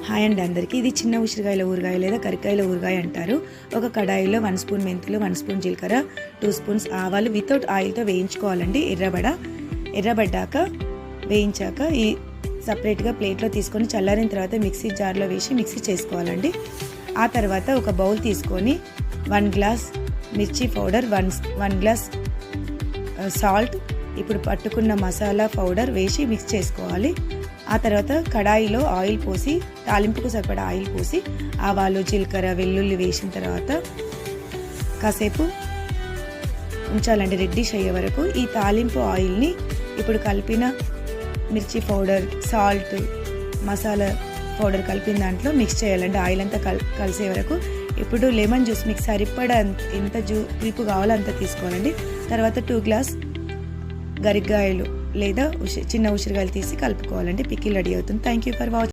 Hi అండి అందరికీ. ఇది చిన్న ఉసిరికాయల ఊరగాయ లేదా కరికాయల ఊరగాయ అంటారు. ఒక కడాయిలో 1 స్పూన్ మెంతులు, 1 స్పూన్ జీలకర్ర, 2 స్పూన్స్ ఆవాలు వితౌట్ ఆయిల్తో వేయించుకోవాలండి. ఎర్రబడ్డాక వేయించాక ఈ సపరేట్గా ప్లేట్లో తీసుకొని చల్లారిన తర్వాత మిక్సీ జార్లో వేసి మిక్సీ చేసుకోవాలండి. ఆ తర్వాత ఒక బౌల్ తీసుకొని 1 గ్లాస్ మిర్చి పౌడర్, 1 గ్లాస్ సాల్ట్, ఇప్పుడు పట్టుకున్న మసాలా పౌడర్ వేసి మిక్స్ చేసుకోవాలి. ఆ తర్వాత కడాయిలో ఆయిల్ పోసి, తాలింపుకు సరిపడా ఆయిల్ పోసి ఆవాలు, జీలకర్ర, వెల్లుల్లి వేసిన తర్వాత కాసేపు ఉంచాలండి రెడ్డిష్ అయ్యే వరకు. ఈ తాలింపు ఆయిల్ని ఇప్పుడు కలిపిన మిర్చి పౌడర్, సాల్ట్, మసాలా పౌడర్ కలిపిన దాంట్లో మిక్స్ చేయాలండి. ఆయిల్ అంతా కలిసే వరకు. ఇప్పుడు లెమన్ జ్యూస్ మీకు సరిపడా ఎంత పులుపు కావాలో అంత తీసుకోవాలండి. తర్వాత 2 గ్లాస్ గరికాయలు లేదా చిన్న ఉసిరికాయలు తీసి కలుపుకోవాలండి. పికిల్ రెడీ అవుతుంది. Thank you for watching.